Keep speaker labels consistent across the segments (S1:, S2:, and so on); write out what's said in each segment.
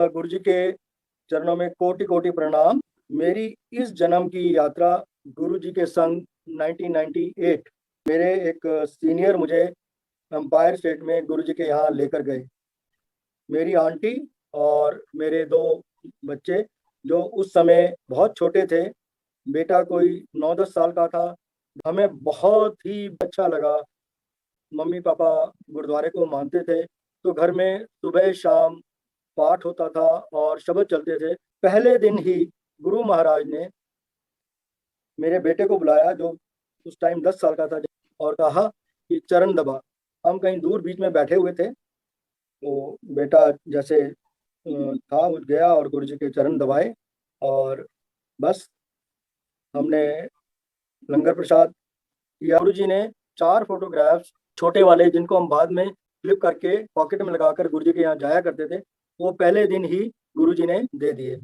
S1: गुरु जी के चरणों में कोटि कोटि प्रणाम। मेरी इस जन्म की यात्रा गुरु जी के संग 1998 मेरे एक सीनियर मुझे एम्पायर स्टेट में गुरु जी के यहाँ लेकर गए। मेरी आंटी और मेरे दो बच्चे जो उस समय बहुत छोटे थे, बेटा कोई 9-10 साल का था। हमें बहुत ही अच्छा लगा। मम्मी पापा गुरुद्वारे को मानते थे, तो घर में सुबह शाम पाठ होता था और शब्द चलते थे। पहले दिन ही गुरु महाराज ने मेरे बेटे को बुलाया, जो उस टाइम 10 साल का था, और कहा कि चरण दबा। हम कहीं दूर बीच में बैठे हुए थे, तो बेटा जैसे था, वो गया और गुरु जी के चरण दबाए। और बस हमने लंगर प्रसाद किया। गुरु जी ने 4 फोटोग्राफ्स छोटे वाले, जिनको हम बाद में क्लिप करके पॉकेट में लगाकर गुरु जी के यहाँ जाया करते थे, वो पहले दिन ही गुरु जी ने दे दिए।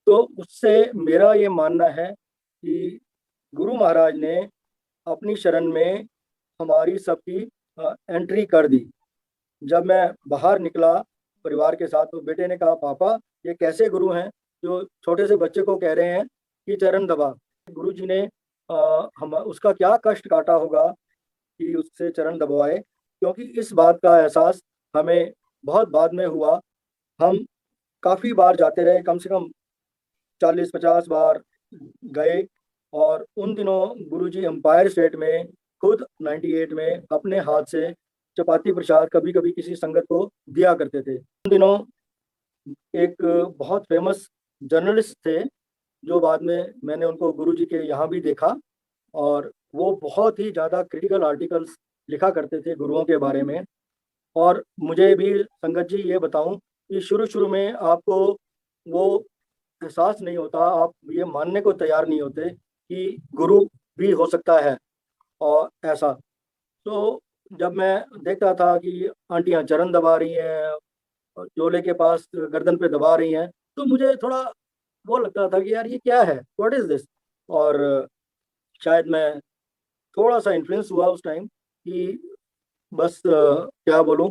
S1: तो उससे मेरा ये मानना है कि गुरु महाराज ने अपनी शरण में हमारी सबकी एंट्री कर दी। जब मैं बाहर निकला परिवार के साथ, तो बेटे ने कहा, पापा ये कैसे गुरु हैं जो छोटे से बच्चे को कह रहे हैं कि चरण दबा। गुरु जी ने हम उसका क्या कष्ट काटा होगा कि उससे चरण दबवाए, क्योंकि इस बात का एहसास हमें बहुत बाद में हुआ। हम काफ़ी बार जाते रहे, कम से कम 40-50 बार गए। और उन दिनों गुरुजी एम्पायर स्टेट में खुद 98 में अपने हाथ से चपाती प्रसाद कभी कभी किसी संगत को दिया करते थे। उन दिनों एक बहुत फेमस जर्नलिस्ट थे, जो बाद में मैंने उनको गुरुजी के यहाँ भी देखा, और वो बहुत ही ज़्यादा क्रिटिकल आर्टिकल्स लिखा करते थे गुरुओं के बारे में। और मुझे भी संगत जी ये बताऊं कि शुरू शुरू में आपको वो एहसास नहीं होता, आप ये मानने को तैयार नहीं होते कि गुरु भी हो सकता है और ऐसा। तो जब मैं देखता था कि आंटियां चरण दबा रही हैं और चोले के पास गर्दन पे दबा रही हैं, तो मुझे थोड़ा वो लगता था कि यार ये क्या है, व्हाट इज दिस। और शायद मैं थोड़ा सा इन्फ्लुएंस हुआ उस टाइम कि बस क्या बोलूं।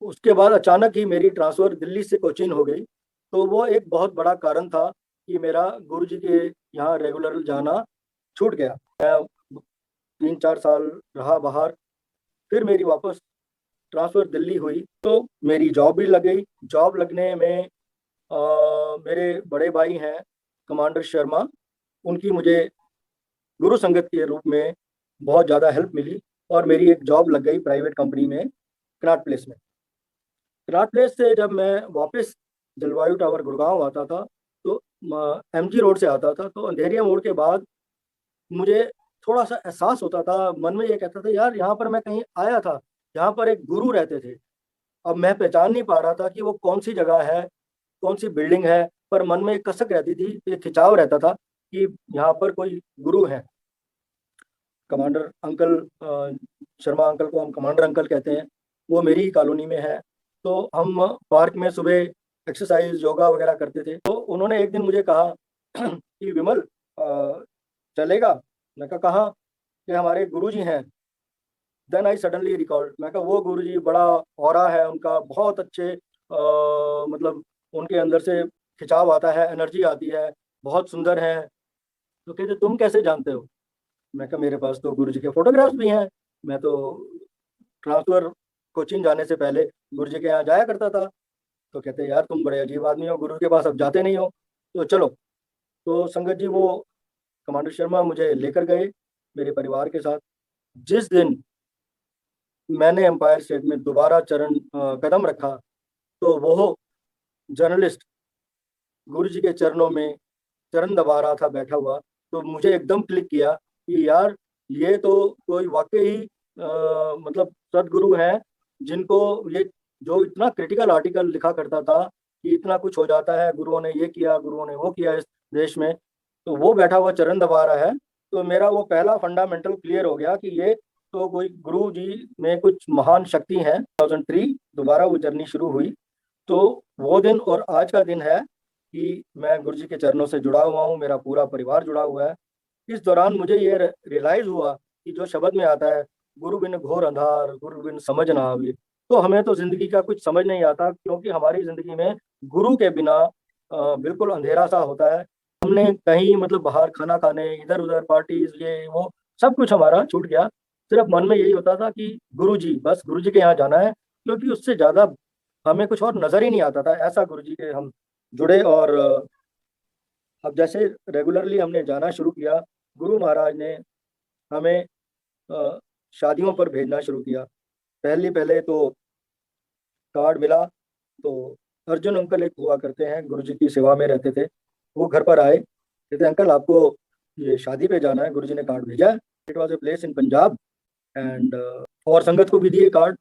S1: उसके बाद अचानक ही मेरी ट्रांसफ़र दिल्ली से कोचीन हो गई, तो वो एक बहुत बड़ा कारण था कि मेरा गुरु जी के यहाँ रेगुलर जाना छूट गया। मैं 3-4 साल रहा बाहर, फिर मेरी वापस ट्रांसफ़र दिल्ली हुई, तो मेरी जॉब भी लग गई। जॉब लगने में मेरे बड़े भाई हैं कमांडर शर्मा, उनकी मुझे गुरु संगत के रूप में बहुत ज़्यादा हेल्प मिली, और मेरी एक जॉब लग गई प्राइवेट कंपनी में, कनॉट प्लेस में। कनॉट प्लेस से जब मैं वापस जलवायु टावर गुड़गांव आता था, तो एमजी रोड से आता था, तो अंधेरिया मोड़ के बाद मुझे थोड़ा सा एहसास होता था, मन में ये कहता था, यार यहाँ पर मैं कहीं आया था, यहाँ पर एक गुरु रहते थे। अब मैं पहचान नहीं पा रहा था कि वो कौन सी जगह है, कौन सी बिल्डिंग है, पर मन में एक कसक रहती थी, एक खिंचाव रहता था कि यहाँ पर कोई गुरु है। कमांडर अंकल, शर्मा अंकल को हम कमांडर अंकल कहते हैं, वो मेरी ही कॉलोनी में है। तो हम पार्क में सुबह एक्सरसाइज योगा वगैरह करते थे। तो उन्होंने एक दिन मुझे कहा कि विमल, चलेगा। मैं कहा कहाँ? कि हमारे गुरुजी हैं। देन आई सडनली रिकॉर्ड, मैं कहा वो गुरुजी, बड़ा ऑरा है उनका, बहुत अच्छे, मतलब उनके अंदर से खिंचाव आता है, एनर्जी आती है, बहुत सुंदर है। तो कहते तुम कैसे जानते हो? मैं कहा मेरे पास तो गुरुजी के फोटोग्राफ्स भी हैं, मैं तो ट्रांसफर कोचिंग जाने से पहले गुरुजी के यहाँ जाया करता था। तो कहते यार तुम बड़े अजीब आदमी हो, गुरु के पास अब जाते नहीं हो, तो चलो। तो संगत जी, वो कमांडर शर्मा मुझे लेकर गए मेरे परिवार के साथ। जिस दिन मैंने एम्पायर स्टेट में दोबारा कदम रखा, तो वो जर्नलिस्ट गुरु जी के चरणों में चरण दबा रहा था बैठा हुआ। तो मुझे एकदम क्लिक किया कि यार ये तो कोई वाकई ही मतलब सदगुरु हैं, जिनको ये जो इतना क्रिटिकल आर्टिकल लिखा करता था कि इतना कुछ हो जाता है, गुरुओं ने ये किया, गुरुओं ने वो किया इस देश में, तो वो बैठा हुआ चरण दबा रहा है। तो मेरा वो पहला फंडामेंटल क्लियर हो गया कि ये तो कोई गुरु जी में कुछ महान शक्ति है। 2003 दोबारा वो जर्नी शुरू हुई। तो वो दिन और आज का दिन है कि मैं गुरु जी के चरणों से जुड़ा हुआ हूँ, मेरा पूरा परिवार जुड़ा हुआ है। इस दौरान मुझे ये रियलाइज हुआ कि जो शब्द में आता है, गुरु बिन घोर अंधार, गुरु बिन समझ ना आवे, तो हमें तो जिंदगी का कुछ समझ नहीं आता, क्योंकि हमारी जिंदगी में गुरु के बिना बिल्कुल अंधेरा सा होता है। हमने कहीं मतलब बाहर खाना खाने, इधर उधर पार्टीज, ये वो सब कुछ हमारा छूट गया। सिर्फ मन में यही होता था कि गुरु जी, बस गुरु जी के यहाँ जाना है, क्योंकि उससे ज्यादा हमें कुछ और नजर ही नहीं आता था। ऐसा गुरु जी के हम जुड़े। और अब जैसे रेगुलरली हमने जाना शुरू किया, गुरु महाराज ने हमें अ, शादियों पर भेजना शुरू किया। पहले पहले तो कार्ड मिला, तो अर्जुन अंकल एक हुआ करते हैं, गुरु जी की सेवा में रहते थे। वो घर पर आए, कहते अंकल आपको ये शादी पे जाना है, गुरु जी ने कार्ड भेजा है। It was a place in Punjab. And और संगत को भी दिए कार्ड,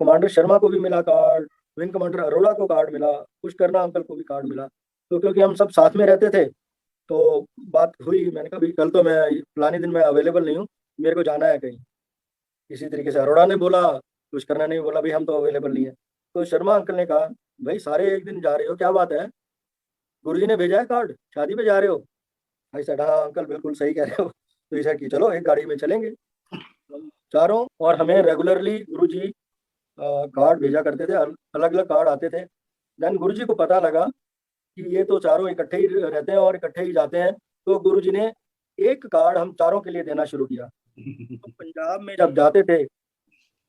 S1: कमांडर शर्मा को भी मिला कार्ड, विंग कमांडर अरोड़ा को कार्ड मिला, पुष्करना अंकल को भी कार्ड मिला। तो क्योंकि हम सब साथ में रहते थे, तो बात हुई, मैंने कहा भाई कल तो मैं फलाने दिन मैं अवेलेबल नहीं हूँ, मेरे को जाना है कहीं। इसी तरीके से अरोड़ा ने बोला, पुष्करना ने भी बोला भाई हम तो अवेलेबल नहीं है। तो शर्मा अंकल ने कहा भाई सारे एक दिन जा रहे हो, क्या बात है, गुरुजी ने भेजा है कार्ड, शादी पे जा रहे हो। भाई साहब हाँ अंकल बिल्कुल सही कह रहे हो। तो ऐसा कि चलो एक गाड़ी में चलेंगे हम चारों। और हमें रेगुलरली गुरुजी कार्ड भेजा करते थे, अलग अलग कार्ड आते थे। देन गुरुजी को पता लगा कि ये तो चारों इकट्ठे ही रहते हैं और इकट्ठे ही जाते हैं, तो गुरुजी ने एक कार्ड हम चारों के लिए देना शुरू किया। तो पंजाब में जब जाते थे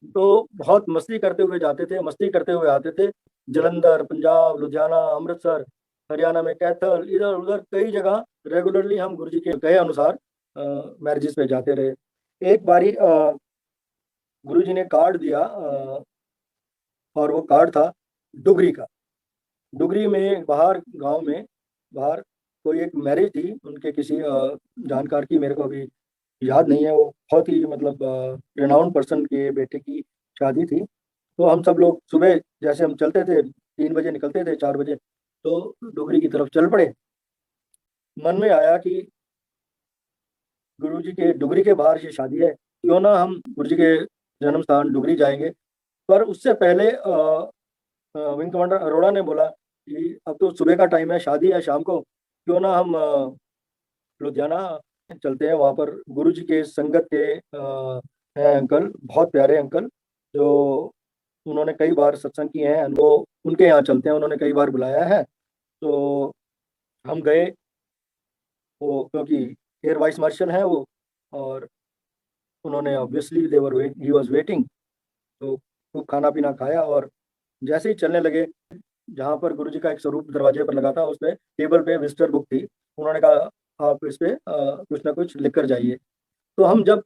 S1: तो बहुत मस्ती करते हुए जाते थे, मस्ती करते हुए आते थे। जलंधर, पंजाब, लुधियाना, अमृतसर, हरियाणा में कैथल, इधर उधर कई जगह रेगुलरली हम गुरुजी के कहे अनुसार मैरिजेस पे जाते रहे। एक बारी गुरुजी ने कार्ड दिया, और वो कार्ड था डुगरी का। डुगरी में बाहर गांव में बाहर कोई एक मैरिज थी उनके किसी जानकार की, मेरे को अभी याद नहीं है। वो बहुत ही मतलब रिनाउंड पर्सन के बेटे की शादी थी। तो हम सब लोग सुबह जैसे हम चलते थे, 3 बजे निकलते थे, 4 बजे तो डुगरी की तरफ चल पड़े। मन में आया कि गुरु जी के डुगरी के बाहर ये शादी है, क्यों ना हम गुरु जी के जन्म स्थान डुगरी जाएंगे। पर उससे पहले विंग कमांडर अरोड़ा ने बोला कि अब तो सुबह का टाइम है, शादी है शाम को, क्यों ना हम लुधियाना चलते हैं। वहाँ पर गुरु जी के संगत के हैं अंकल, बहुत प्यारे अंकल, जो उन्होंने कई बार सत्संग किए हैं, वो उनके यहाँ चलते हैं, उन्होंने कई बार बुलाया है। तो हम गए। वो क्योंकि एयर वाइस मार्शल हैं वो, और उन्होंने obviously they were wait he was waiting. तो खूब खाना पीना खाया, और जैसे ही चलने लगे, जहाँ पर गुरुजी का एक स्वरूप दरवाजे पर लगा था, उस पे टेबल पे विजिटर बुक थी। उन्होंने कहा आप इस पे कुछ ना कुछ लिख कर जाइए। तो हम जब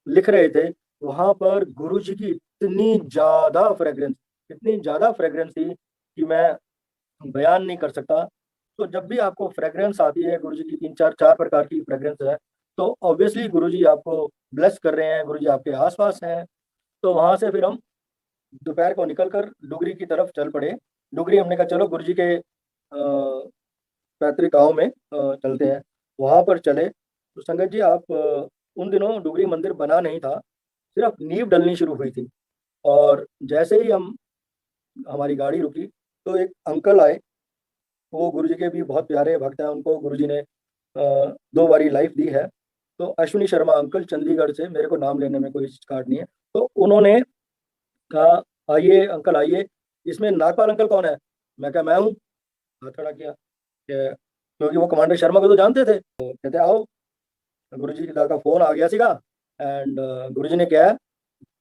S1: लिख रहे थे, वहां पर गुरुजी की इतनी ज्यादा फ्रेग्रेंस थी कि मैं बयान नहीं कर सकता। तो जब भी आपको फ्रेग्रेंस आती है, गुरुजी की तीन चार चार प्रकार की फ्रेग्रेंस है, तो ऑब्वियसली गुरुजी आपको ब्लेस कर रहे हैं, गुरुजी आपके आसपास हैं। तो वहां से फिर हम दोपहर को निकल कर डुगरी की तरफ चल पड़े। डुगरी हमने कहा चलो गुरुजी के पैतृक गांव में चलते हैं। वहां पर चले तो संगत जी आप उन दिनों डुगरी मंदिर बना नहीं था, सिर्फ नींव डलनी शुरू हुई थी। और जैसे ही हम हमारी गाड़ी रुकी, तो एक अंकल आए। वो गुरुजी के भी बहुत प्यारे भक्त हैं, उनको गुरुजी ने 2 बारी लाइफ दी है। तो अश्विनी शर्मा अंकल चंडीगढ़ से, मेरे को नाम लेने में कोई कार्ड नहीं है। तो उन्होंने कहा आइए अंकल आइए, इसमें नागपाल अंकल कौन है। मैं कहा मैं हूँ। हाथ खड़ा किया क्योंकि वो कमांडर शर्मा को तो जानते थे। तो कहते आओ। गुरु जी का फोन आ गया सीगा। एंड गुरु जी ने क्या है,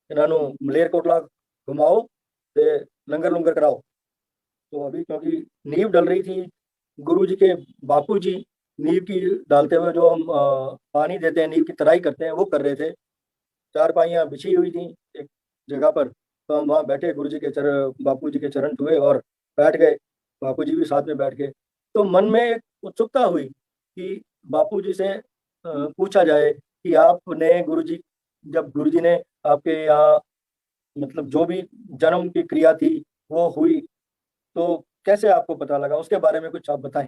S1: इन्हों मलेरकोटला घुमाओ, ते लंगर लुंगर कराओ। तो अभी क्योंकि नींव डल रही थी, गुरु जी के बापू जी नींव की डालते हुए, जो हम पानी देते हैं, नींव की तराई करते हैं, वो कर रहे थे। चारपाइयाँ बिछी हुई थी एक जगह पर। तो हम वहाँ बैठे, गुरु जी के चरण, बापू जी के चरण छुए और बैठ गए। बापू जी भी साथ में बैठ गए। तो मन में एक उत्सुकता हुई कि बापू जी से पूछा जाए कि आपने गुरु जी, जब गुरु जी ने आपके यहाँ मतलब जो भी जन्म की क्रिया थी वो हुई, तो कैसे आपको पता लगा, उसके बारे में कुछ आप बताएं।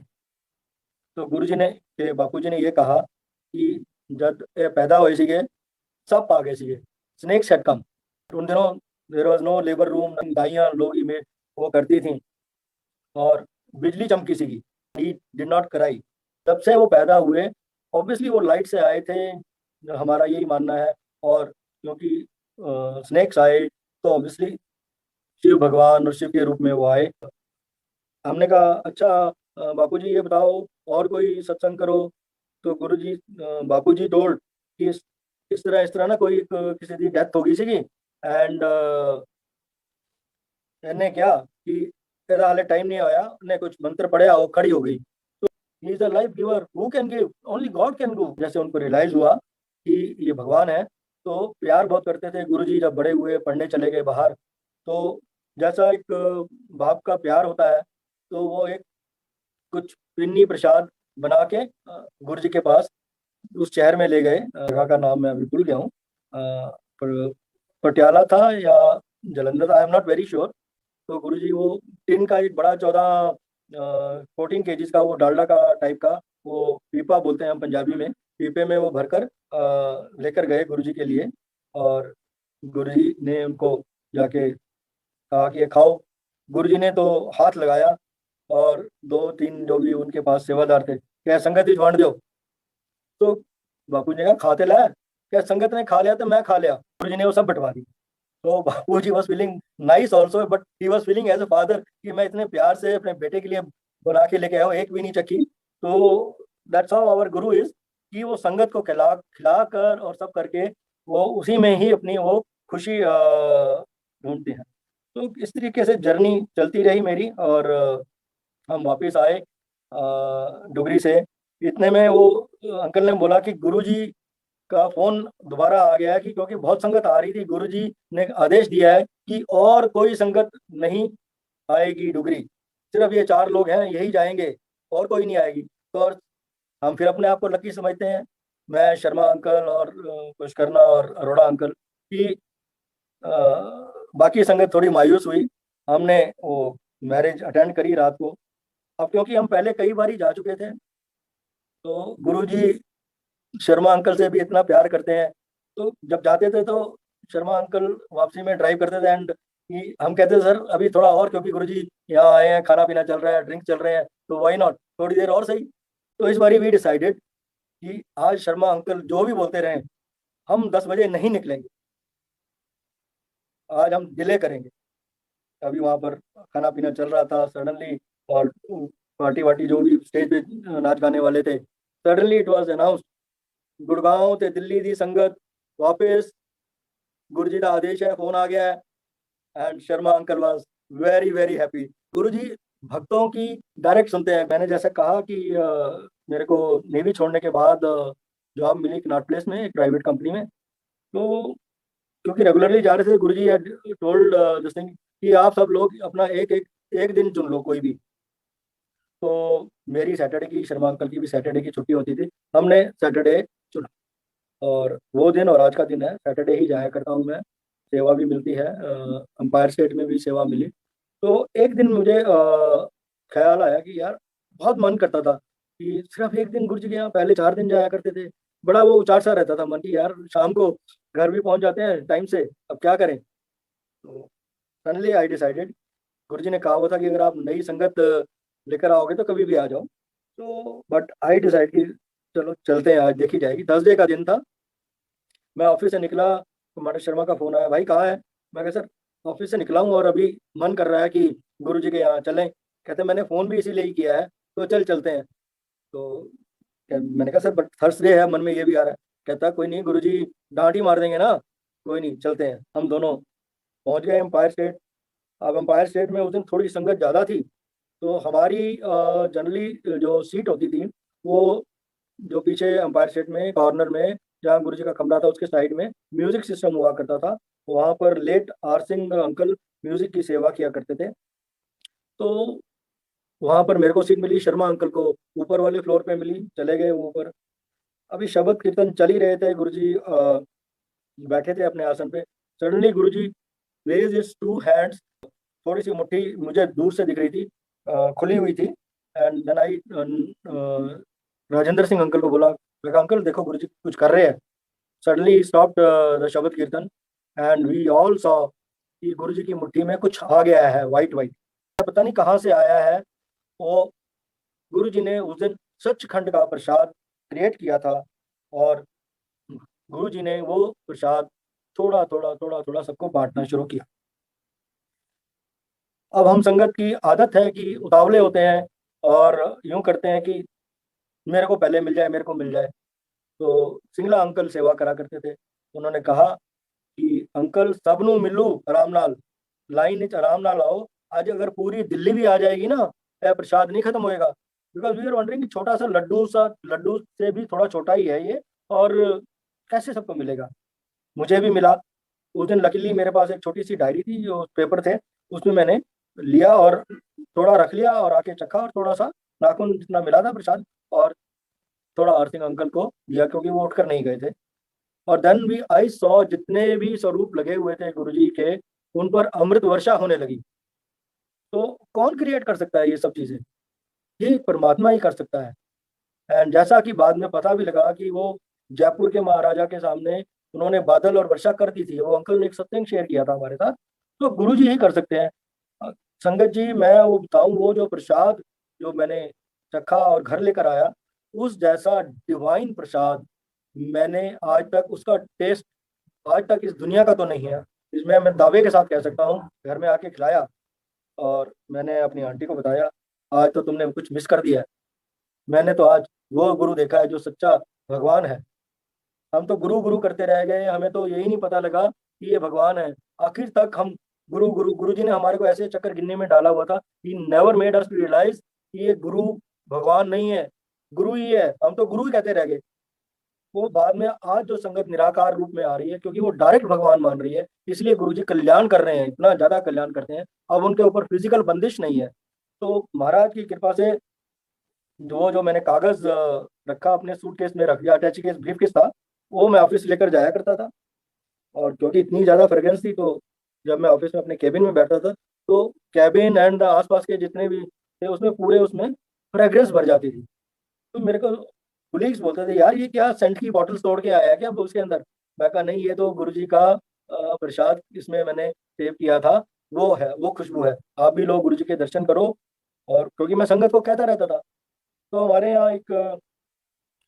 S1: तो गुरु जी ने के बापू जी ने ये कहा कि जब ये पैदा हुए सीगे, सब आ गए सीगे, स्नेक्स हैड कम। उन दिनों there was no labour room, दाइयाँ लोग में वो करती थी, और बिजली चमकी सीगी। ही डिड नॉट कराई। तब से वो पैदा हुए, ऑब्वियसली वो लाइट से आए थे, हमारा यही मानना है। और क्योंकि स्नेक्स आए, तो ऑब्वियसली शिव भगवान और शिव के रूप में वो आए। हमने कहा अच्छा बापूजी ये बताओ और कोई सत्संग करो। तो गुरुजी बापूजी टोल्ड कि इस तरह ना कोई किसी की डेथ हो गई सी एंड ਇਹਨੇ ਕਿਹਾ कि तेरा हाले टाइम नहीं आया, ने कुछ मंत्र पढ़े वो खड़ी हो गई। तो he is a life giver, who can give, only God can give. जैसे उनको रियलाइज हुआ कि ये भगवान है, तो प्यार बहुत करते थे गुरुजी। जब बड़े हुए पढ़ने चले गए बाहर, तो जैसा एक बाप का प्यार होता है, तो वो एक कुछ पिन्नी प्रसाद बना के गुरुजी के पास उस शहर में ले गए। जगह का नाम मैं अभी भूल गया हूँ, पर पटियाला था या Jalandhar, I am not very sure. तो गुरुजी वो टिन का एक बड़ा 14 केजीज का वो डालडा का टाइप का वो पीपा बोलते हैं हम पंजाबी में, पीपे में वो भरकर लेकर गए गुरुजी के लिए। और गुरुजी ने उनको जाके कहा कि ये खाओ। गुरुजी ने तो हाथ लगाया, और दो तीन जो भी उनके पास सेवादार थे, क्या संगत ही बांट दो। तो बापू जी ने कहा खाते लाया, क्या संगत ने खा लिया तो मैं खा लिया। गुरुजी ने वो सब बंटवा दी। तो Bapu ji was feeling nice also, but he was feeling as a father कि मैं इतने प्यार से अपने बेटे के लिए बना के लेके आया हूँ, एक भी नहीं चखी। तो that's how our Guru is, कि वो संगत को खिला खिला कर और सब करके वो उसी में ही अपनी वो खुशी ढूंढते हैं। तो इस तरीके से जर्नी चलती रही मेरी, और हम वापस आए डुगरी से। इतने में वो अंकल ने बोला कि गुरुजी का फोन दोबारा आ गया है, कि क्योंकि बहुत संगत आ रही थी, गुरुजी ने आदेश दिया है कि और कोई संगत नहीं आएगी डुगरी, सिर्फ ये 4 लोग हैं यही जाएंगे, और कोई नहीं आएगी। तो और हम फिर अपने आप को लकी समझते हैं, मैं शर्मा अंकल और पुष्करना और अरोड़ा अंकल की। बाकी संगत थोड़ी मायूस हुई। हमने वो मैरिज अटेंड करी रात को। अब क्योंकि हम पहले कई बार ही जा चुके थे, तो गुरुजी शर्मा अंकल से भी इतना प्यार करते हैं, तो जब जाते थे तो शर्मा अंकल वापसी में ड्राइव करते थे, एंड हम कहते थे सर अभी थोड़ा और, क्योंकि गुरुजी यहाँ आए हैं, खाना पीना चल रहा है, ड्रिंक चल रहे हैं, तो वाई नॉट थोड़ी देर और सही। तो इस बारी वी डिसाइडेड कि आज शर्मा अंकल जो भी बोलते रहे, हम 10 बजे नहीं निकलेंगे, आज हम डिले करेंगे। अभी वहां पर खाना पीना चल रहा था सडनली, और पार्टी वार्टी जो भी स्टेज पे नाच गाने वाले थे, suddenly it was announce Gurgaon ते दिल्ली दी संगत वापस, गुरु जी का आदेश है, फोन आ गया है। And Sharma uncle was very very happy. गुरु जी भक्तों की डायरेक्ट सुनते हैं। मैंने जैसे कहा कि मेरे को नेवी छोड़ने के बाद जॉब मिली कनॉट प्लेस में, एक प्राइवेट कंपनी में। तो क्योंकि रेगुलरली जा रहे थे, गुरु जी टोल्ड दिस थिंग कि आप सब लोग अपना एक एक एक दिन चुन लो कोई भी। तो मेरी सैटरडे की, शर्मा अंकल की भी सैटरडे की छुट्टी होती थी, हमने सैटरडे चुना। और वो दिन और आज का दिन है, सैटरडे ही जाया करता हूँ मैं। सेवा भी मिलती है, अंपायर स्टेट में भी सेवा मिली। तो एक दिन मुझे ख्याल आया कि यार बहुत मन करता था कि सिर्फ एक दिन गुरु जी के यहाँ, पहले 4 दिन जाया करते थे। बड़ा वो उचार सा रहता था मन की, यार शाम को घर भी पहुंच जाते हैं टाइम से, अब क्या करें। तो सडनली आई डिसाइडेड, गुरु जी ने कहा हुआ था कि अगर आप नई संगत लेकर आओगे तो कभी भी आ जाओ। तो बट आई डिसाइड कि चलो चलते हैं, आज देखी जाएगी। थर्सडे का दिन था, मैं ऑफिस से निकला, कुमार शर्मा का फोन आया, भाई कहाँ है। मैं कहा सर ऑफिस से निकला हूँ और अभी मन कर रहा है कि गुरु जी के यहाँ चलें। कहते मैंने फ़ोन भी इसीलिए ही किया है, तो चल चलते हैं। तो मैंने कहा सर बट थर्सडे है, मन में ये भी आ रहा है। कहता कोई नहीं, गुरु जी डांट ही मार देंगे ना, कोई नहीं चलते हैं। हम दोनों पहुंच गए एम्पायर स्टेट। अब एम्पायर स्टेट में उस दिन थोड़ी संगत ज़्यादा थी, तो हमारी जनरली जो सीट होती थी, वो जो पीछे अंपायर सेट में कॉर्नर में जहाँ गुरु जी का कमरा था उसके साइड में म्यूजिक सिस्टम हुआ करता था। वहाँ पर late R Singh uncle music की सेवा किया करते थे। तो वहाँ पर मेरे को सीट मिली, शर्मा अंकल को ऊपर वाले फ्लोर पे मिली, चले गए ऊपर। अभी शब्द कीर्तन चल ही रहे थे, गुरु जी बैठे थे अपने आसन पे। सडनली गुरु जी रेज हिज 2 हैंड्स, थोड़ी सी मुट्ठी मुझे दूर से दिख रही थी, खुली हुई थी। And then I Rajendra Singh uncle को बोला, मैं कहा अंकल देखो गुरु जी कुछ कर रहे हैं। सडनली स्टॉप्ड द शब्द कीर्तन, एंड वी ऑल सॉ कि गुरु जी की मुट्ठी में कुछ आ गया है, वाइट वाइट, पता नहीं कहाँ से आया है वो। गुरु जी ने उस दिन सचखंड का प्रसाद क्रिएट किया था, और गुरु जी ने वो प्रसाद थोड़ा थोड़ा थोड़ा थोड़ा सबको बांटना शुरू किया। अब हम संगत की आदत है कि उतावले होते हैं और यूं करते हैं कि मेरे को पहले मिल जाए, मेरे को मिल जाए। तो सिंगला अंकल सेवा करा करते थे। उन्होंने कहा कि अंकल सबनू मिलू आराम नाल, लाइन विच आराम नाल आओ। आज अगर पूरी दिल्ली भी आ जाएगी ना, यह प्रसाद नहीं खत्म होएगा। बिकॉज वी आर वंडरिंग कि छोटा सा लड्डू से भी थोड़ा छोटा ही है ये, और कैसे सबको मिलेगा। मुझे भी मिला। उस दिन लकीली मेरे पास एक छोटी सी डायरी थी, जो पेपर थे, उसमें मैंने लिया और थोड़ा रख लिया और आके चखा, और थोड़ा सा नाखून जितना मिला था प्रसाद, और थोड़ा हरसिंह अंकल को दिया क्योंकि वो उठकर नहीं गए थे। और देन भी आई सॉ जितने भी स्वरूप लगे हुए थे गुरुजी के, उन पर अमृत वर्षा होने लगी। तो कौन क्रिएट कर सकता है ये सब चीजें? ये परमात्मा ही कर सकता है। एंड जैसा कि बाद में पता भी लगा कि वो जयपुर के महाराजा के सामने उन्होंने बादल और वर्षा कर दी थी। वो अंकल ने एक सत्संग शेयर किया था हमारे साथ। तो गुरु जी ही कर सकते हैं। अ, संगत जी, मैं वो बताऊं, वो जो प्रसाद जो मैंने चखा और घर लेकर आया, उस जैसा डिवाइन प्रसाद मैंने आज तक उसका टेस्ट आज तक इस दुनिया का तो नहीं है। इसमें मैं दावे के साथ कह सकता हूँ। घर में आके खिलाया और मैंने अपनी आंटी को बताया, आज तो तुमने कुछ मिस कर दिया है। मैंने तो आज वो गुरु देखा है जो सच्चा भगवान है। हम तो गुरु गुरु करते रह गए, हमें तो यही नहीं पता लगा कि ये भगवान है। आखिर तक हम गुरु गुरु गुरु जी ने हमारे को ऐसे चक्कर गिनने में डाला हुआ था, he never made us to realize कि ये गुरु भगवान नहीं है, गुरु ही है। हम तो गुरु ही कहते रह गए। वो बाद में आज जो संगत निराकार रूप में आ रही है, क्योंकि वो डायरेक्ट भगवान मान रही है, इसलिए गुरु जी कल्याण कर रहे हैं, इतना ज्यादा कल्याण करते हैं। अब उनके ऊपर फिजिकल बंदिश नहीं है। तो महाराज की कृपा से जो मैंने कागज रखा अपने सूटकेस में रख दिया, अटैची केस ब्रीफ केस था, वो मैं ऑफिस लेकर जाया करता था। और क्योंकि इतनी ज्यादा फ्रेग्रेंस थी, तो जब मैं ऑफिस में अपने केबिन में बैठता था, तो कैबिन एंड आसपास के जितने भी थे उसमें पूरे उसमें फ्रेग्रेंस भर जाती थी। तो मेरे को कुलीग्स बोलते थे, यार ये क्या सेंट की बॉटल्स तोड़ के आया है क्या उसके अंदर? मैं कहा नहीं, ये तो गुरुजी का प्रसाद इसमें मैंने सेव किया था, वो है, वो खुशबू है। आप भी लोग गुरुजी के दर्शन करो। और क्योंकि मैं संगत को कहता रहता था, तो हमारे यहाँ एक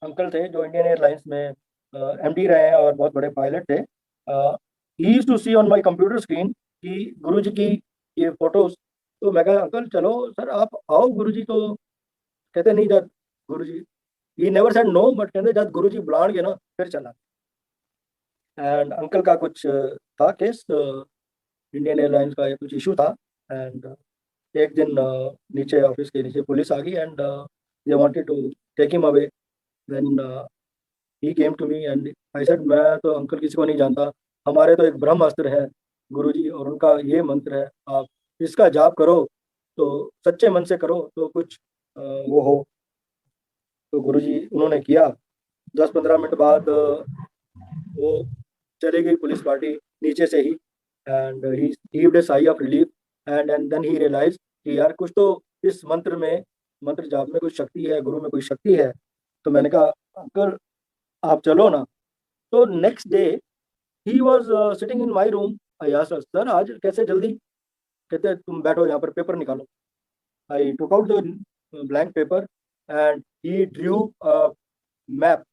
S1: अंकल थे जो इंडियन एयरलाइंस में एमडी रहे हैं और बहुत बड़े पायलट थे। He used to see on my computer screen कि गुरुजी की ये फोटोज। तो मैं कहा अंकल चलो सर आप आओ गुरुजी को। कहते नहीं जब Guruji, he never said no, but कहते जब गुरुजी बुलाएंगे ना फिर चला। एंड अंकल का कुछ था केस, इंडियन एयरलाइंस का कुछ इशू था। एंड एक दिन नीचे ऑफिस के नीचे पुलिस आ गई and they wanted to take him away. Then he came to me and I said, मैं तो अंकल किसी को नहीं जानता, हमारे तो एक ब्रह्म अस्त्र है गुरुजी, और उनका ये मंत्र है, आप इसका जाप करो, तो सच्चे मन से करो तो कुछ वो हो। तो गुरुजी उन्होंने किया। 10-15 मिनट बाद वो चली गई पुलिस पार्टी नीचे से ही। And he heaved a sigh of relief. And then he realise कि यार कुछ तो इस मंत्र जाप में कुछ शक्ति है, गुरु में कोई शक्ति है। तो मैंने कहा अंकल आप चलो ना। तो next day he was sitting in my room. I asked sir आज कैसे जल्दी? कहते तुम बैठो यहाँ पर, पेपर निकालो। I took out the blank paper and he drew map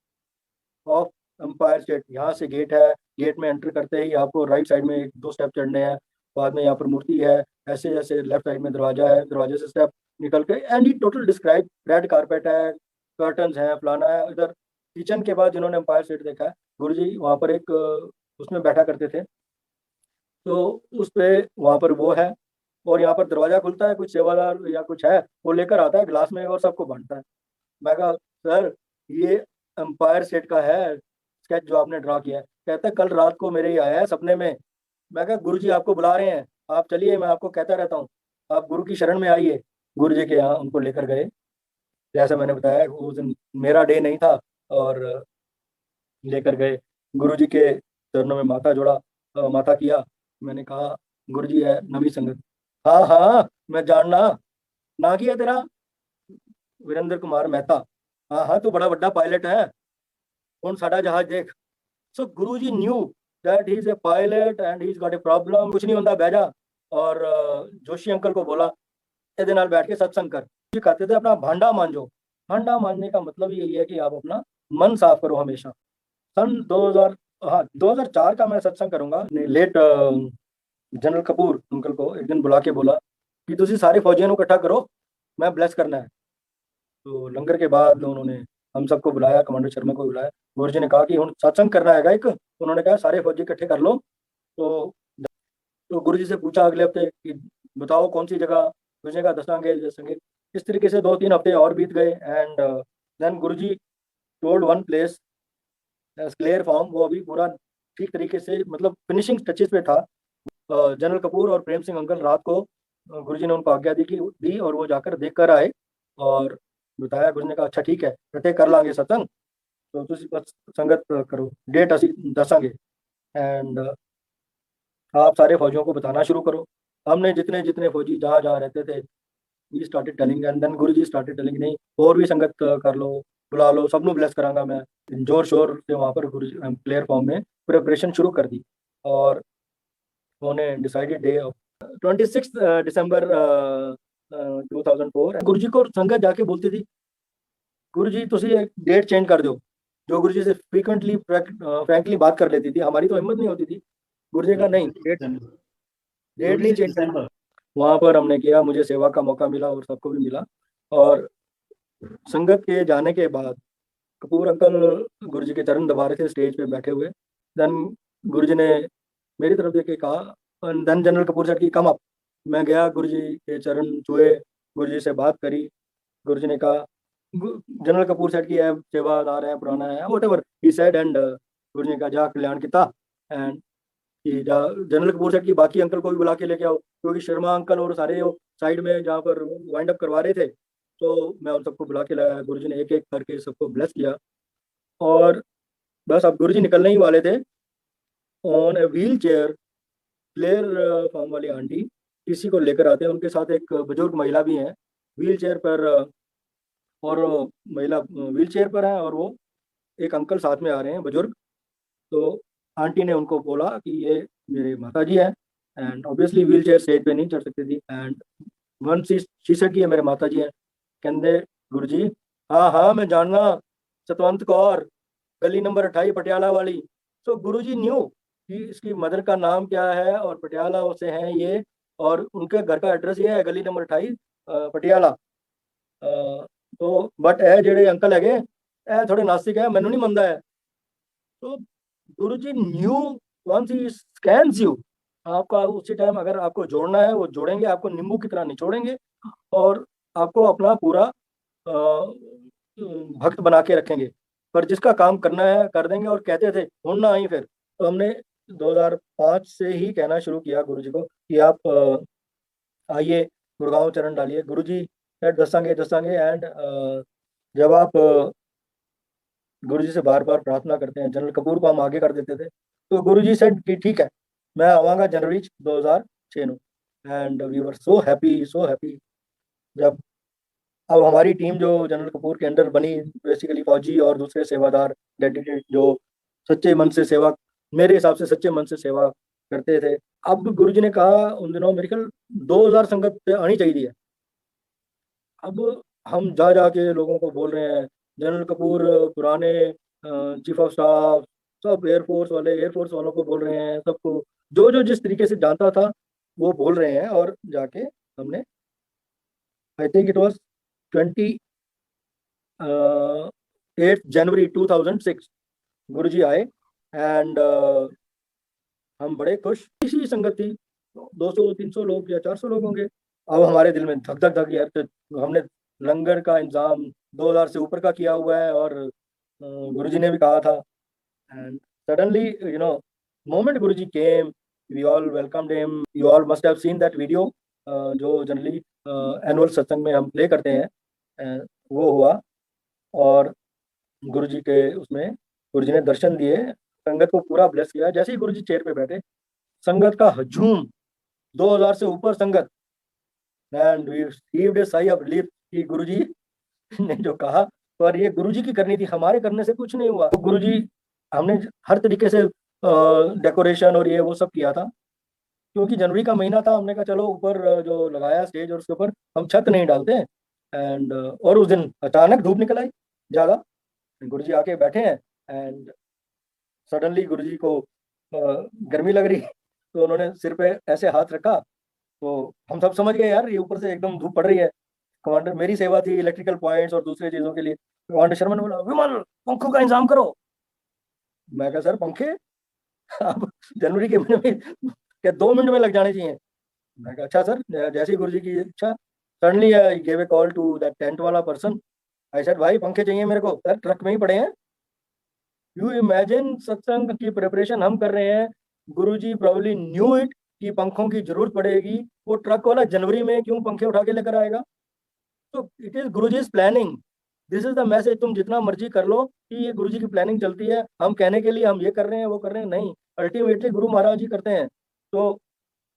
S1: of Empire State. यहाँ से गेट है, गेट में एंटर करते ही आपको राइट साइड में 2 स्टेप चढ़ने हैं, बाद में यहाँ पर मूर्ति है, ऐसे जैसे लेफ्ट साइड में दरवाजा है, दरवाजे से स्टेप निकल के, and he total describe, red carpet है, कर्टन्स है, फलाना है। इधर किचन के बाद जिन्होंने एम्पायर स्टेट देखा है, गुरुजी वहाँ पर एक उसमें बैठा करते थे, तो उस पे वहाँ पर वो है। और यहाँ पर दरवाजा खुलता है, कुछ सेवादार या कुछ है, वो लेकर आता है ग्लास में और सबको बांटता है। मैं कहा सर ये एम्पायर स्टेट का है स्केच जो आपने ड्रा किया है। कहता है कल रात को मेरे ही आया है सपने में। मैं कहा गुरु जी आपको बुला रहे हैं, आप चलिए, मैं आपको कहता रहता हूँ, आप गुरु की शरण में आइए। गुरु जी के यहाँ उनको लेकर गए। जैसा मैंने बताया उस दिन मेरा डे नहीं था, और लेकर गए गुरु जी के चरणों में माथा जोड़ा, माथा किया। मैंने कहा गुरु जी है नवी संगत। हाँ हाँ मैं जानना, ना किया तेरा वीरेंद्र कुमार मेहता। हाँ हाँ तू बड़ा बड़ा पायलट है, कौन साड़ा जहाज देख। So Guru ji knew that he is a pilot and he is got a problem, कुछ नहीं होता बह जा। और जोशी अंकल को बोला ਇਹਦੇ ਨਾਲ बैठ के सत्संग कर। जी कहते थे अपना भांडा मांझो। भांडा मांझने का मतलब यही है कि आप अपना मन साफ करो हमेशा। सन 2000, हाँ 2004 का मैं सत्संग करूंगा। लेट जनरल कपूर अंकल को एक दिन बुला के बोला कि तुसी सारे फौजियों को इकट्ठा करो, मैं ब्लेस करना है। तो लंगर के बाद उन्होंने हम सबको बुलाया, कमांडर शर्मा को बुलाया। गुरु जी ने कहा कि हुण सत्संग करना है एक। उन्होंने कहा सारे फौजी इकट्ठे कर लो। तो गुरु जी से पूछा अगले हफ्ते कि बताओ कौन सी जगह। गुरु जी ने कहा दसांगे दसांगे। इस तरीके से 2-3 हफ्ते और बीत गए and then Guru ji told one place clear form. वो अभी पूरा ठीक तरीके से मतलब फिनिशिंग टचेस पे था। जनरल कपूर और प्रेम सिंह अंकल रात को गुरु जी ने उनको आज्ञा दी और वो जाकर देख कर आए और बताया। गुरु जी ने कहा अच्छा ठीक है, इकट्ठे कर लांगे सत्संग, तो तुसी बस संगत करो, डेट असी दसांगे एंड आप सारे फौजियों को बताना शुरू करो। हमने जितने जितने फौजी जहाँ जहाँ रहते थे, we started telling and then Guru ji started telling नहीं और भी संगत कर लो, बुला लो, सबनों ब्लेस करांगा मैं। जोर शोर से वहाँ पर गुरु जी प्लेयर फॉर्म में प्रिपरेशन शुरू कर दी और उन्होंने डिसाइडेड डे ऑफ 26 दिसंबर 2004। गुरु जी को संगत जाके बोलती थी गुरु जी तुसी एक डेट चेंज कर दो। जो गुरु जी से फ्रीक्वेंटली फ्रैंकली बात कर लेती थी, हमारी तो हिम्मत नहीं होती थी। गुरु जी का नहीं, डेट डेट नहीं चेंज करना। वहाँ पर हमने किया, मुझे सेवा का मौका मिला और सबको भी मिला। और संगत के जाने के बाद कपूर अंकल गुरु जी के चरण दबा रहे थे स्टेज पे बैठे हुए। देन गुरु जी ने मेरी तरफ देख के कहा, देन जनरल कपूर सर की कम अप। मैं गया, गुरु जी के चरण छुए, गुरु जी से बात करी। गुरु जी ने कहा जनरल कपूर सेठ की है, सेवादार है, पुराना है, what ever he said and गुरु जी ने कहा जा कल्याण किता एंड कि जा जनरल कपूर सेठ की बाकी अंकल को भी बुला के लेके आओ, क्योंकि शर्मा अंकल और सारे साइड में जहाँ पर वाइंड अप करवा रहे थे। तो मैं उन सबको बुला के लाया। गुरु जी ने एक एक करके सबको ब्लेस किया और बस अब गुरु जी निकलने ही वाले थे। On a wheel chair player form वाली आंटी किसी को लेकर आते हैं, उनके साथ एक बुजुर्ग महिला भी है व्हील चेयर पर और महिला व्हील चेयर पर है और वो एक अंकल साथ में आ रहे हैं बुजुर्ग। तो आंटी ने उनको बोला कि ये मेरे माता जी हैं and obviously wheel chair stage पे नहीं चढ़ सकती थी एंड वन शी सेड कि ये मेरे माता जी हैं। कहते गुरु जी हाँ हाँ मैं जानना, सतवंत कौर, गली नंबर 28 पटियाला वाली। तो गुरु जी न्यू कि इसकी मदर का नाम क्या है और पटियाला से हैं ये, और उनके घर का एड्रेस ये है गली नंबर 28 पटियाला। तो बट ए जेडे अंकल है ए थोड़े नास्तिक है, मैनू नहीं मनता है। तो Guru ji knew once he scans you, आपका उसी टाइम अगर आपको जोड़ना है वो जोड़ेंगे, आपको नींबू की तरह निचोड़ेंगे और आपको अपना पूरा भक्त बना के रखेंगे। पर जिसका काम करना है कर देंगे और कहते थे ढूंढना आई फिर। तो हमने 2005 से ही कहना शुरू किया गुरु जी को कि आप आइए गुड़गांव चरण डालिए। गुरु जी दसांगे दसांगे एंड जब आप गुरु जी से बार बार प्रार्थना करते हैं, जनरल कपूर को हम आगे कर देते थे, तो गुरु जी सेड कि ठीक है मैं आवागा जनवरी 2006 ਨੂੰ and we were so happy जब अब हमारी टीम जो जनरल कपूर के अंडर बनी, बेसिकली फौजी और दूसरे सेवादार डेडिकेट जो सच्चे मन से सेवा, मेरे हिसाब से सच्चे मन से सेवा करते थे। अब गुरु जी ने कहा उन दिनों मेरे ख्याल 2000 संगत आनी चाहिए। अब हम जा जाके लोगों को बोल रहे हैं, जनरल कपूर पुराने चीफ ऑफ स्टाफ सब एयरफोर्स वालों को बोल रहे हैं, सबको जो जो जिस तरीके से जानता था वो बोल रहे हैं। और जाके हमने आई थिंक इट वाज 28 जनवरी 2006 गुरु जी आए एंड हम बड़े खुश। इसी संगत थी, 200-300 लोग या 400 लोग होंगे। अब हमारे दिल में धक धक धक यार, तो हमने लंगर का इंतजाम 2000 से ऊपर का किया हुआ है और गुरु जी ने भी कहा था and suddenly moment Guru ji came, we all welcomed him. You all must have seen that video जो जनरली एनुअल सत्संग में हम प्ले करते हैं। वो हुआ और गुरु जी के उसमें गुरु जी ने दर्शन दिए, संगत को पूरा ब्लेस किया। जैसे ही गुरु जी चेयर पे बैठे, संगत का हजूम, 2000 से ऊपर संगत and we received a sigh of relief कि गुरु जी ने जो कहा, पर ये गुरु जी की करनी थी, हमारे करने से कुछ नहीं हुआ। तो गुरु जी हमने हर तरीके से डेकोरेशन और ये वो सब किया था, क्योंकि जनवरी का महीना था। हमने कहा चलो ऊपर जो लगाया स्टेज और उसके ऊपर हम छत नहीं डालते एंड और उस दिन अचानक धूप निकल आई ज़्यादा। गुरु जी आके बैठे हैं एंड सडनली गुरु जी को गर्मी लग रही, तो उन्होंने सिर पे ऐसे हाथ रखा तो हम सब समझ गए यार, ये ऊपर से एकदम धूप पड़ रही है। कमांडर, मेरी सेवा थी इलेक्ट्रिकल पॉइंट्स और दूसरे चीजों के लिए। कमांडर शर्मा ने बोला, विमल पंखों का इंतजाम करो। मैं कहा सर पंखे अब जनवरी के महीने में क्या 2 मिनट में लग जाने चाहिए? मैं कहा अच्छा सर, जैसे ही गुरु जी की इच्छा। Suddenly I gave a call to that tent वाला पर्सन। आई सेड भाई पंखे चाहिए मेरे को, सर ट्रक में ही पड़े हैं। यू इमेजिन, सत्संग की प्रिपरेशन हम कर रहे हैं, गुरुजी प्रोबेबली न्यू इट कि पंखों की जरूरत पड़ेगी। वो ट्रक वाला जनवरी में क्यों पंखे उठा के लेकर आएगा? तो it is Guruji is planning. This is the message. तुम जितना मर्जी कर लो कि ये गुरुजी की प्लानिंग चलती है, हम कहने के लिए हम ये कर रहे हैं वो कर रहे हैं, नहीं, अल्टीमेटली गुरु महाराज ही करते हैं। तो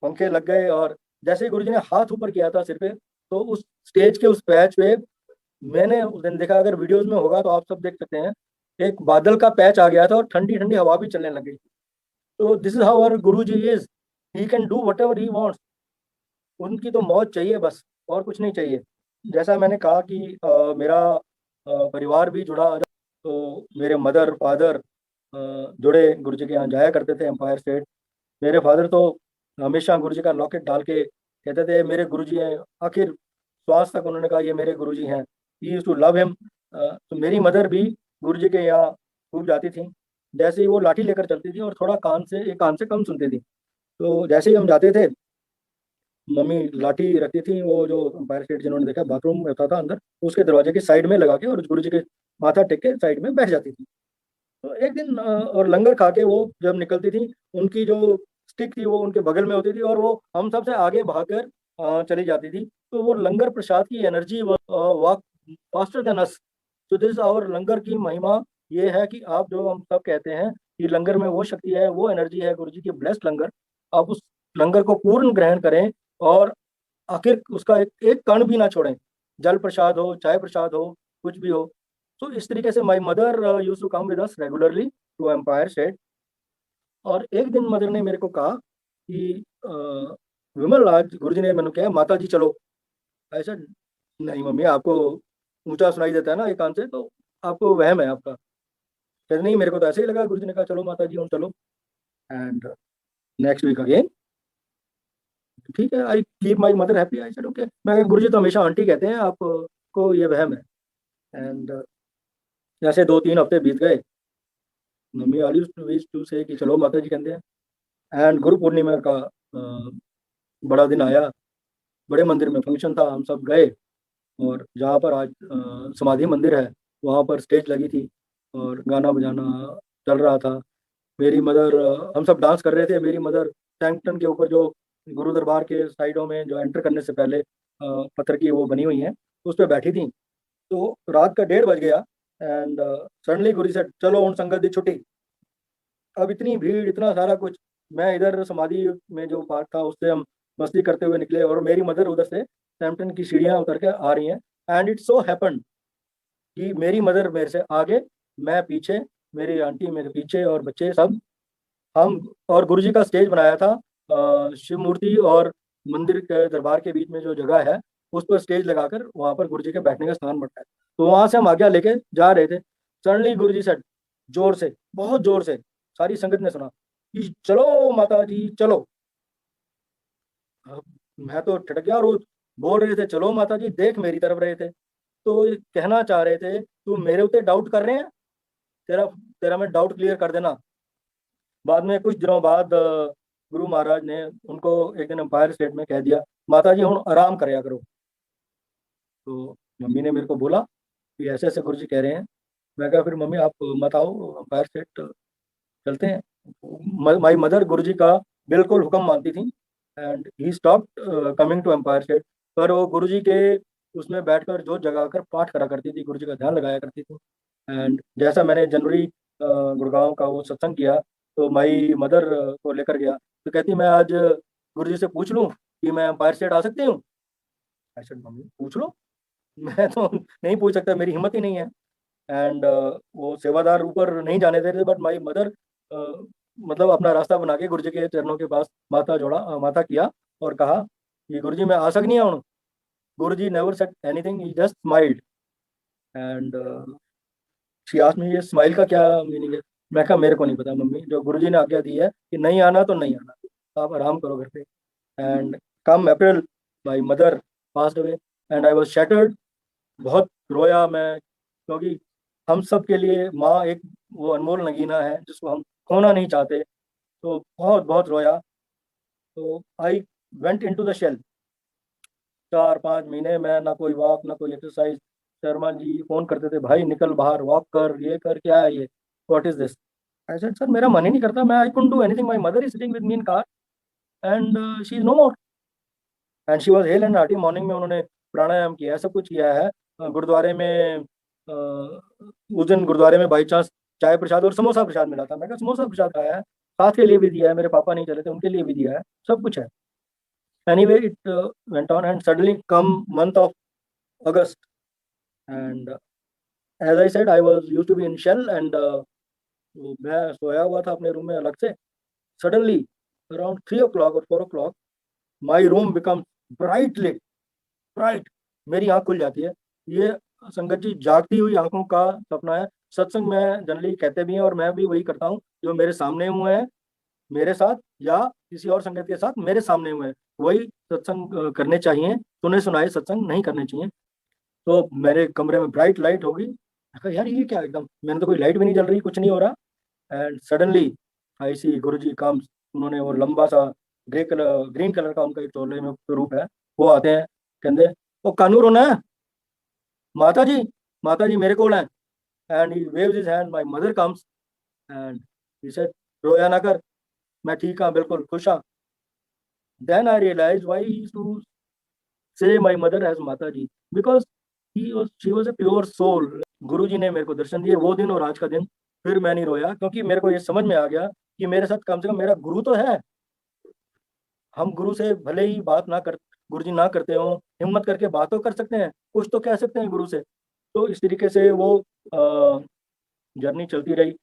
S1: पंखे लग गए, और जैसे ही गुरुजी ने हाथ ऊपर किया था सिर पे, तो उस स्टेज के उस पैच पे मैंने उस दिन देखा, अगर वीडियोस में होगा तो आप सब देख सकते हैं, एक बादल का पैच आ गया था और ठंडी ठंडी हवा भी चलने लग गई। तो this is how our Guru ji is. He can do whatever he wants. उनकी तो मौज चाहिए बस, और कुछ नहीं चाहिए। जैसा मैंने कहा कि मेरा परिवार भी जुड़ा। तो मेरे मदर फादर जुड़े, गुरु जी के यहाँ जाया करते थे एम्पायर स्टेट। मेरे फादर तो हमेशा गुरु जी का लॉकेट डाल के कहते थे मेरे गुरु जी हैं। आखिर श्वास तक उन्होंने कहा ये मेरे गुरु जी हैं। He used to love him. तो मेरी मदर भी गुरु जी के यहाँ खूब जाती थी। जैसे ही वो लाठी लेकर चलती थी और थोड़ा कान से, एक कान से कम सुनती थी, तो जैसे ही हम जाते थे, मम्मी लाठी रखती थी, वो जो एम्पायर स्टेट जिन्होंने देखा बाथरूम होता था अंदर, उसके दरवाजे के साइड में लगा के, और गुरु जी के माथा टेक के साइड में बैठ जाती थी। तो एक दिन और लंगर खा के वो जब निकलती थी, उनकी जो स्टिक थी वो उनके बगल में होती थी, और वो हम सबसे आगे भागकर चली जाती थी। तो वो लंगर प्रसाद की energy walk faster than us. तो दिस और लंगर की महिमा ये है कि आप, जो हम सब कहते हैं कि लंगर में वो शक्ति है, वो एनर्जी है गुरु जी की ब्लेस्ड लंगर। आप उस लंगर को पूर्ण ग्रहण करें, और आखिर उसका एक कण भी ना छोड़ें। जल प्रसाद हो, चाय प्रसाद हो, कुछ भी हो। तो इस तरीके से my mother use to come with us regularly to Empire State. और एक दिन मदर ने मेरे को कहा कि विमल, आज गुरुजी ने मैंने कहा माता जी चलो। ऐसा, नहीं मम्मी, आपको ऊंचा सुनाई देता है ना एक कान से, तो आपको वहम है आपका। कहते नहीं, मेरे को तो ऐसे ही लगा। गुरुजी ने कहा चलो माता जी हम चलो। एंड नेक्स्ट वीक अगेन, ठीक है, I keep my mother happy. I said okay. मैं, गुरुजी तो हमेशा आंटी कहते हैं, आपको ये वहम है। एंड जैसे 2-3 हफ्ते बीत गए, मम्मी ऑलवेज टू से कि चलो माता जी कहते हैं। एंड गुरु पूर्णिमा का बड़ा दिन आया। बड़े मंदिर में फंक्शन था, हम सब गए। और जहाँ पर आज समाधि मंदिर है, वहाँ पर स्टेज लगी थी और गाना बजाना चल रहा था। मेरी मदर, हम सब डांस कर रहे थे। मेरी मदर सैंक्टन के ऊपर, जो गुरु दरबार के साइडों में जो एंटर करने से पहले पत्थर की वो बनी हुई है, उस पर बैठी थी। तो रात का 1:30 बज गया। एंड सडनली गुरु से चलो उन संगत दी छुट्टी। अब इतनी भीड़, इतना सारा कुछ। मैं इधर समाधि में जो पार्ट था उससे हम मस्ती करते हुए निकले, और मेरी मदर उधर से सैम्पटन की सीढ़ियाँ उतर के आ रही हैं। एंड इट सो हैपन कि मेरी मदर मेरे से आगे, मैं पीछे, मेरी आंटी मेरे पीछे, और बच्चे सब हम। और गुरुजी का स्टेज बनाया था शिव मूर्ति और मंदिर के दरबार के बीच में जो जगह है, उस पर स्टेज लगाकर वहां पर गुरुजी के बैठने का स्थान बनता है। तो वहां से हम आज्ञा लेके जा रहे थे। सडनली गुरुजी से जोर से, बहुत जोर से, सारी संगत ने सुना कि चलो माता जी चलो। अब मैं तो ठटक गया, और वो बोल रहे थे चलो माता जी, देख मेरी तरफ रहे थे। तो ये कहना चाह रहे थे तू मेरे ऊपर डाउट कर रहे हैं, तेरा तेरा मैं डाउट क्लियर कर देना। बाद में कुछ दिनों बाद गुरु महाराज ने उनको एक दिन एम्पायर स्टेट में कह दिया, माता जी हूँ आराम करया करो। तो मम्मी ने मेरे को बोला कि ऐसे ऐसे गुरु जी कह रहे हैं। मैं कहा फिर मम्मी आप मत आओ, एम्पायर स्टेट चलते हैं। माई मदर गुरु जी का बिल्कुल हुक्म मानती थी। And he stop coming to Empire State. पर वो गुरु जी के उसमें बैठकर जोत जगाकर पाठ करा करती थी, गुरु जी का ध्यान लगाया करती थी। एंड जैसा मैंने जनवरी गुड़गांव का वो सत्संग किया, तो माई मदर को लेकर गया, तो कहती मैं आज गुरु जी से पूछ लूँ कि मैं एम्पायर स्टेट आ सकती हूँ। ऐसे मम्मी पूछ लो। मैं तो नहीं पूछ सकता, मेरी हिम्मत ही नहीं है। एंड वो सेवादार ऊपर नहीं जाने दे रहे, बट माई मदर मतलब अपना रास्ता बना के गुरु जी के चरणों के पास माथा जोड़ा, माथा किया, और कहा कि गुरु जी मैं आ सकनी हूँ। Guru ji never said anything, he just smiled. And she asked me ये स्माइल का क्या मीनिंग है? मैं कहा मेरे को नहीं पता मम्मी, जो गुरु जी ने आज्ञा दी है कि नहीं आना तो नहीं आना, आप आराम करो घर पे। And come April my mother passed away and I was shattered. बहुत रोया मैं, क्योंकि हम सब के लिए माँ एक वो अनमोल नगीना है जिसको हम खोना नहीं चाहते। तो बहुत बहुत रोया। तो I went into the shell. 4-5 महीने में ना कोई वॉक ना कोई एक्सरसाइज। शर्मा जी फोन करते थे, भाई निकल बाहर, वॉक कर, ये कर, क्या है ये, what is this. I said sir मेरा मन ही नहीं करता, मैं I couldn't do anything, my mother is sitting with me in car and she is no more. And she was hale and hearty. Morning में उन्होंने प्राणायाम किया है, सब कुछ किया है। गुरुद्वारे में उस दिन गुरुद्वारे में बाई चांस चाय प्रसाद और समोसा प्रसाद मिला था। मैं कहा समोसा प्रसाद खाया है, साथ के लिए भी दिया है, मेरे पापा नहीं चले थे उनके लिए भी दिया है, सब कुछ है। Anyway, it went on and suddenly come month of August, and as I said, I was used to be in Shell and मैं सोया हुआ था अपने रूम में अलग से। Suddenly, around 3 o'clock or 4 o'clock, my room becomes bright lit, bright। मेरी आंख खुल जाती है। ये संगत जी जागती हुई आंखों का सपना है। सत्संग में जनरली कहते भी हैं और मैं भी वही करता हूँ, जो मेरे सामने हुए हैं मेरे साथ या किसी और संगत के साथ मेरे सामने हुए हैं वही सत्संग करने चाहिए। सुने सुनाए सत्संग नहीं करने चाहिए। तो मेरे कमरे में ब्राइट लाइट होगी। मैं कहा यार ये क्या, एकदम मैंने तो कोई लाइट भी नहीं जल रही, कुछ नहीं हो रहा। And suddenly I C Guru ji comes. उन्होंने वो लंबा सा ग्रीन कलर का उनका एक चोले में रूप है। वो आते हैं, कहते वो कानू रोना है, माता जी, माता जी मेरे को है। And he waves his hand, my mother comes and he said रोया ना कर, मैं ठीक हाँ, बिल्कुल खुश हाँ। Then I realise why he used to say my mother as माता जी, because she was a pure soul. Guru ji ने मेरे को दर्शन दिए वो दिन और आज का दिन। फिर मैं नहीं रोया, क्योंकि मेरे को ये समझ में आ गया कि मेरे साथ कम से कम मेरा गुरु तो है। हम गुरु से भले ही बात ना कर, गुरु जी ना करते हो, हिम्मत करके बात तो कर सकते हैं, कुछ तो कह सकते हैं गुरु से। तो इस तरीके से वो जर्नी चलती रही।